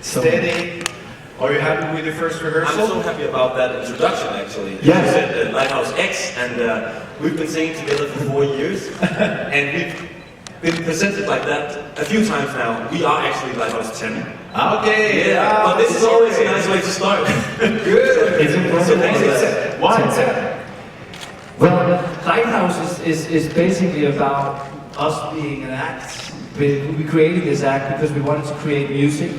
steady. Are you happy with your first rehearsal? I'm so happy about that introduction, actually. Yes. You said LighthouseX, and we've been singing together for 4 years, and we've been presented like that a few times now. We are actually Lighthouse 10. Okay. Yeah, but this is always a nice way to start. Good. It's important. So thanks for that. Why 10? Well, Lighthouse is basically about us being an act. We created this act because we wanted to create music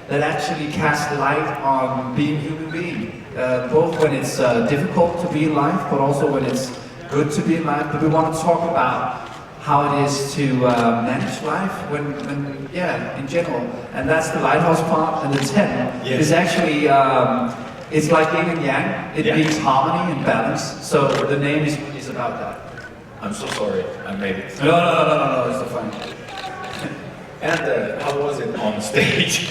that actually casts light on being a human being. Both when it's difficult to be in life, but also when it's good to be in life. But we want to talk about how it is to manage life in general. And that's the lighthouse part. And the 10 is actually, it's like yin and yang. It means harmony and balance. So the name is about that. I'm so sorry, I made it. No, it's so fine. And how was it on stage?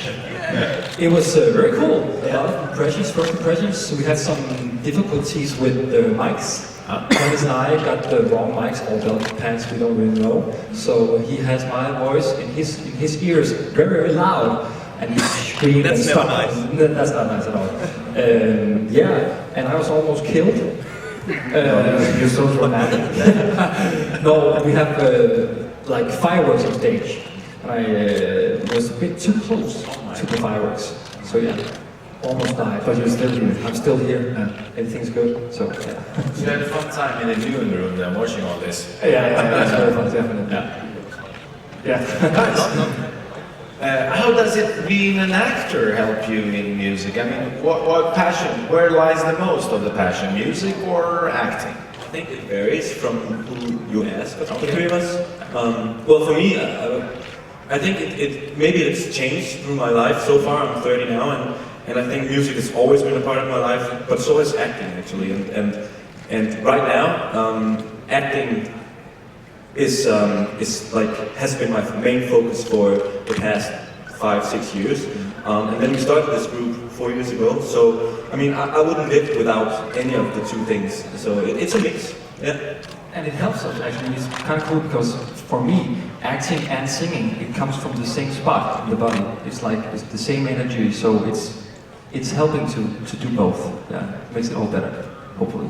It was very cool. A lot of impressions, first impressions. So we had some difficulties with the mics. Dennis and I got the wrong mics, or belt pants, we don't really know. So he has my voice in his ears very, very loud, and he screamed and stuff. Nice. That's not nice at all. And I was almost killed. You're so dramatic. No, we have like fireworks on stage. And I was a bit too close to the fireworks. So yeah, almost died. But you're still here. I'm still here. Everything's good. So yeah. You had a fun time in the viewing room then, watching all this. Yeah, it's very fun, definitely. How does it being an actor help you in music? I mean, what passion, where lies the most of the passion, music or acting? I think it varies from who you ask, the three of us. Well, for me, I think maybe it's changed through my life. So far, I'm 30 now, and I think music has always been a part of my life, but so has acting, actually. And right now, acting is like has been my main focus for the past 5-6 years. And then we started this group 4 years ago. So I mean, I wouldn't live without any of the two things. So it's a mix. Yeah. And it helps us actually. It's kind of cool because for me, acting and singing, it comes from the same spot in the body. It's like it's the same energy. So it's helping to do both. Yeah, it makes it all better, hopefully.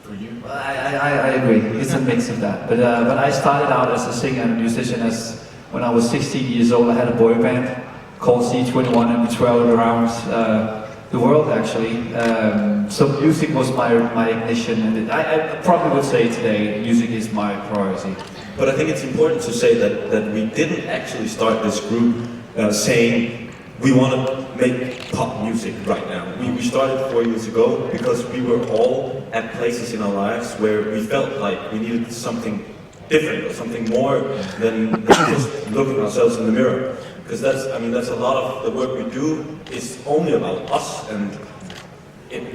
For you? I agree. It's a mix of that. But I started out as a singer and a musician when I was 16 years old. I had a boy band called C21, and we traveled around the world actually. So music was my ignition, and I probably would say today music is my priority. But I think it's important to say that we didn't actually start this group saying we want to make pop music right now. We started 4 years ago because we were all at places in our lives where we felt like we needed something different or something more than just looking ourselves in the mirror. Because that's a lot of the work we do is only about us and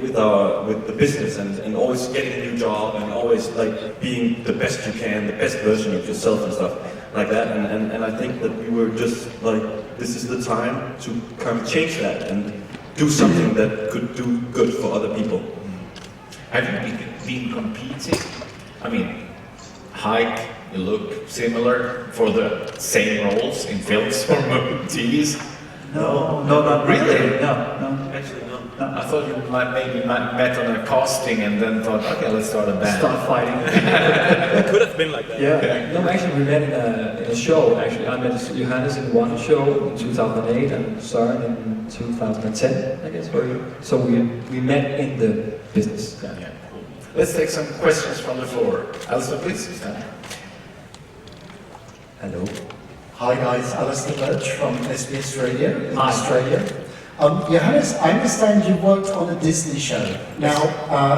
with the business and always getting a new job and always like being the best you can, the best version of yourself and stuff like that. And I think that we were just like, this is the time to kind of change that and do something that could do good for other people. Have you been competing? I mean, height, you look similar for the same roles in films or TVs? No, not really. No. Actually, no. I thought you might maybe met on a casting and then thought, okay, let's start a band. Start fighting. It could have been like that. Yeah. No, actually, we met in a show. Actually, I met Johannes in one show in 2008 and Søren in 2010, I guess. So we met in the business. Yeah, cool. Let's take some questions from the floor. Alistair, please. Hello. Hi guys, Alistair Birch from SBS Radio in Hi. Australia. Johannes, I understand you worked on a Disney show. Now,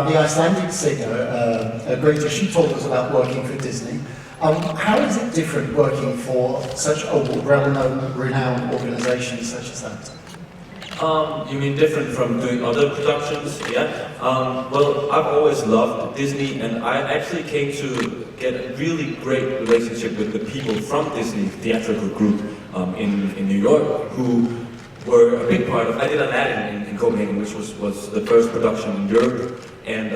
the Icelandic singer, Greta, she told us about working for Disney. How is it different working for such a well-known, renowned organisation such as that? You mean different from doing other productions? Yeah. Well, I've always loved Disney, and I actually came to get a really great relationship with the people from Disney theatrical group in New York, who were a big part of. I did an ad in Copenhagen, which was the first production in Europe, and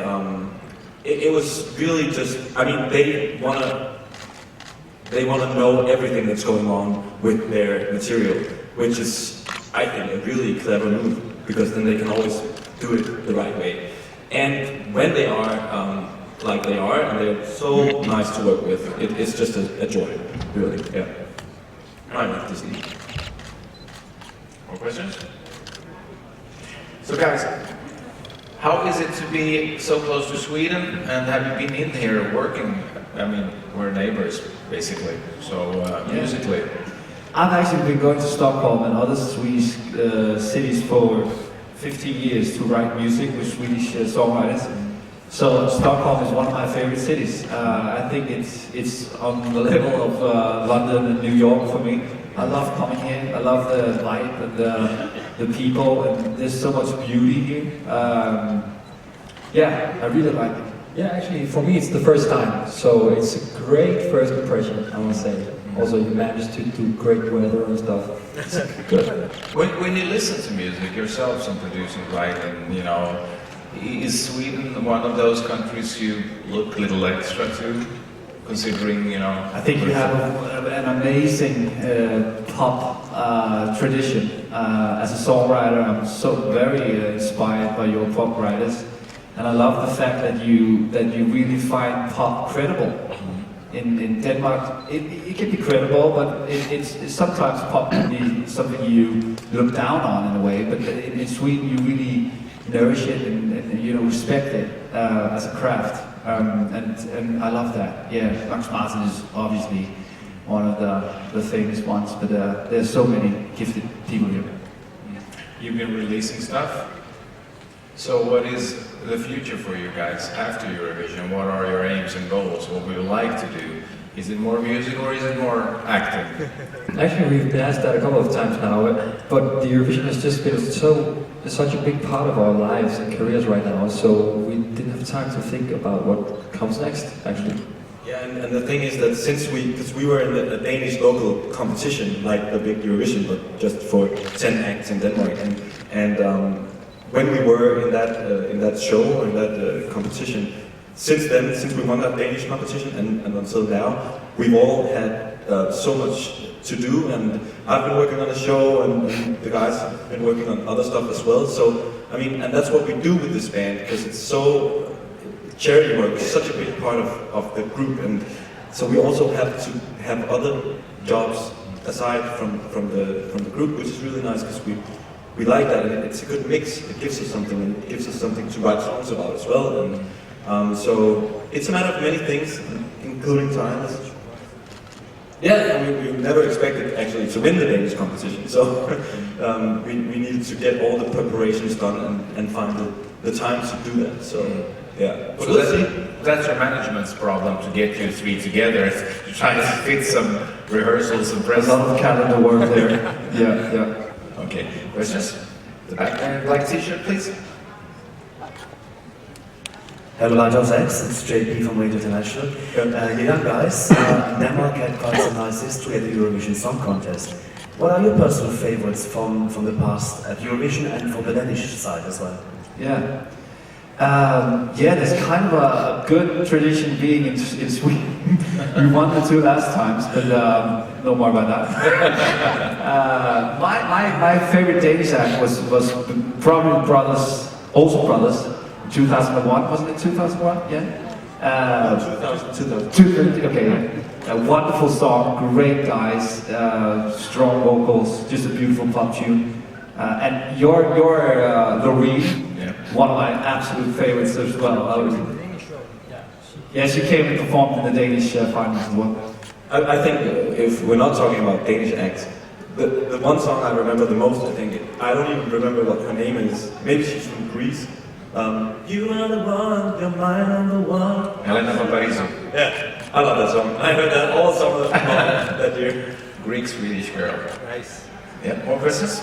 it was really just. I mean, they wanna know everything that's going on with their material. which is, I think, a really clever move, because then they can always do it the right way. And when they are like they are, and they're so nice to work with, it's just a joy, really, yeah. I like Disney. More questions? So guys, how is it to be so close to Sweden, and have you been in here working? I mean, we're neighbors, basically, so musically. I've actually been going to Stockholm and other Swedish cities for 15 years to write music with Swedish songwriters. So Stockholm is one of my favorite cities. I think it's on the level of London and New York for me. I love coming here. I love the light and the people, and there's so much beauty here. Yeah, I really like it. Yeah, actually, for me, it's the first time, so it's a great first impression, I must say. Also, you managed to do great weather and stuff. It's good. When you listen to music yourself, some producing, writing, you know, is Sweden one of those countries you look a little extra to, considering, you know? I think you have an amazing pop tradition. As a songwriter, I'm so very inspired by your pop writers, and I love the fact that you really find pop credible. In Denmark, it can be credible, but it's sometimes pop can be something you look down on in a way. But in Sweden, you really nourish it and you know, respect it as a craft, and I love that. Yeah, Max Martin is obviously one of the famous ones, but there's so many gifted people here. You've been releasing stuff. So what is the future for you guys after Eurovision? What are your aims and goals? What would you like to do? Is it more music or is it more acting? Actually, we've been asked that a couple of times now, but the Eurovision has just been such a big part of our lives and careers right now, so we didn't have time to think about what comes next, actually. Yeah, and the thing is that because we were in a Danish local competition, like the big Eurovision, but just for 10 acts in Denmark, and when we were in that show, in that competition, since we won that Danish competition and until now, we've all had so much to do, and I've been working on a show, and the guys have been working on other stuff as well. So, I mean, and that's what we do with this band, because it's so, charity work is such a big part of the group, and so we also have to have other jobs aside from the group, which is really nice, because we like that, and it's a good mix. It gives us something, and it gives us something to write songs about as well. And so it's a matter of many things, including time. Yeah, I mean, we never expected actually to win the Danish competition, so we needed to get all the preparations done and find the time to do that. So yeah, so that's your management's problem, to get you three together, to try to fit some rehearsals and press. A lot of calendar work there. Yeah. Okay, questions? The back there, black t-shirt, please. Hello, LighthouseX, it's JP from Radio International. You young guys, Denmark had quite some nice history at the Eurovision Song Contest. What are your personal favorites from the past at Eurovision and from the Danish side as well? Yeah. Yeah, there's kind of a good tradition being in Sweden. We won the two last times, but no more about that. My favorite Danish act was probably Olsen Brothers, 2001, wasn't it 2001? Yeah? 2000. Okay, yeah. A wonderful song, great guys, strong vocals, just a beautiful pop tune. And your Loreen, one of my absolute favorites as well. Yeah, she came and performed in the Danish finals as well. I think if we're not talking about Danish acts, the one song I remember the most, I don't even remember what her name is. Maybe she's from Greece. You are the one, you're mine, I'm the one. Helena from Paris. Yeah, I love that song. I heard that all summer that year. Greek-Swedish girl. Nice. Yeah, more questions?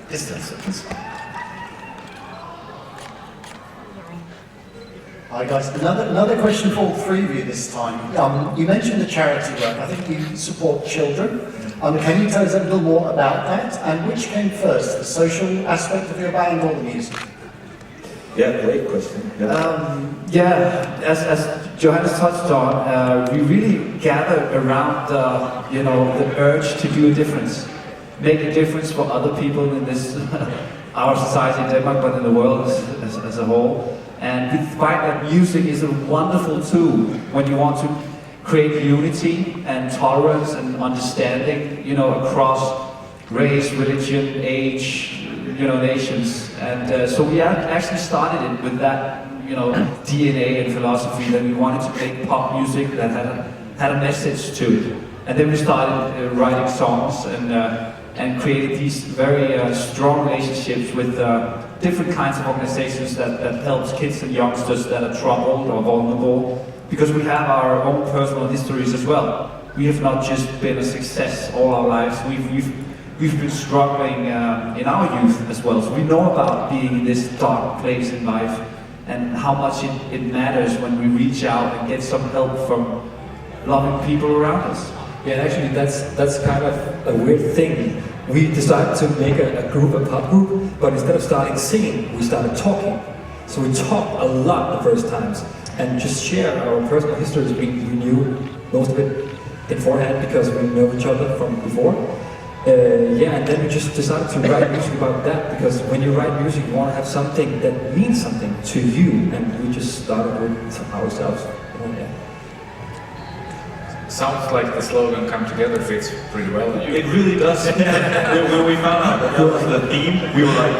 Distance, please. Hi guys, another question for all three of you this time. You mentioned the charity work. I think you support children. Can you tell us a little more about that? And which came first, the social aspect of your band or the music? Yeah, great question. Yeah, as Johannes touched on, we really gathered around the urge to do a difference. make a difference for other people in this, our society in Denmark, but in the world as a whole. And we find that music is a wonderful tool when you want to create unity and tolerance and understanding, you know, across race, religion, age, you know, nations. And so we actually started it with that, you know, DNA and philosophy that we wanted to make pop music that had a message to it. And then we started writing songs and created these very strong relationships with different kinds of organizations that helps kids and youngsters that are troubled or vulnerable, because we have our own personal histories as well. We have not just been a success all our lives. We've been struggling in our youth as well. So we know about being in this dark place in life and how much it matters when we reach out and get some help from loving people around us. Yeah, and actually that's kind of a weird thing. We decided to make a group, a pop group, but instead of starting singing, we started talking. So we talked a lot the first times and just share our personal histories. We knew most of it beforehand because we know each other from before. And then we just decided to write music about that, because when you write music, you want to have something that means something to you, and we just started with ourselves. Sounds like the slogan "Come Together" fits pretty well with you. It really does. When we found out that was the theme, we were like,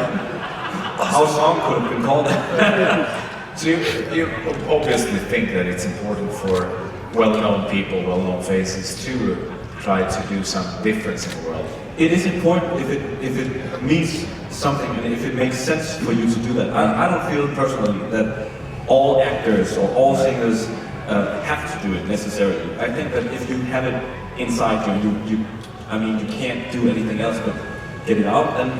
our song could have been called that. So you obviously think that it's important for well-known people, well-known faces to try to do some difference in the world. It is important if it means something and if it makes sense for you to do that. I don't feel personally that all actors or all singers have to do it necessarily. I think that if you have it inside you can't do anything else but get it out, and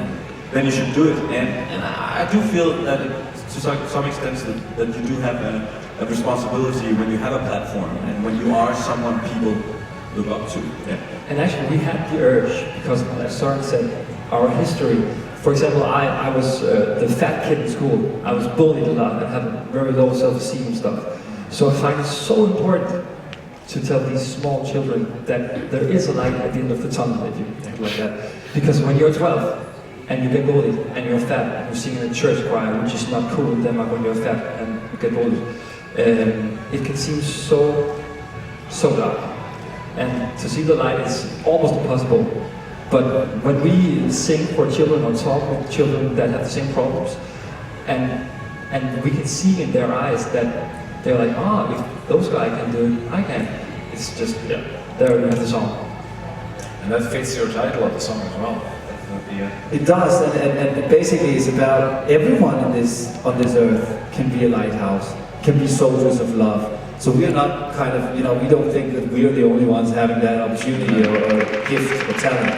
then you should do it. And I do feel that to some extent that you do have a responsibility when you have a platform and when you are someone people look up to. Yeah. And actually we had the urge, because like Søren said, our history. For example, I was the fat kid in school. I was bullied a lot and had very low self-esteem and stuff. So I find it so important to tell these small children that there is a light at the end of the tunnel, if you think like that. Because when you're 12 and you get bullied and you're fat and you're singing in a church choir, which is not cool in Denmark when you're fat and you get bullied, it can seem so dark. And to see the light is almost impossible. But when we sing for children or talk with children that have the same problems, and we can see in their eyes that they're like, if those guys can do it, I can. It's just, there you have the song. And that fits your title of the song as well. It does, and basically it's about everyone on this earth can be a lighthouse, can be soldiers of love. So we are not kind of, we don't think that we are the only ones having that opportunity or gift or talent.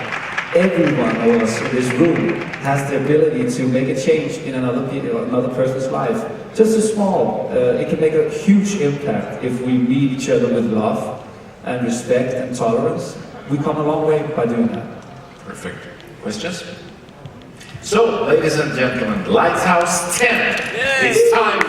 Everyone of us in this room has the ability to make a change in another person's life. Just as small, it can make a huge impact if we meet each other with love and respect and tolerance. We come a long way by doing that. Perfect. Questions? So, ladies and gentlemen, Lighthouse 10. It's time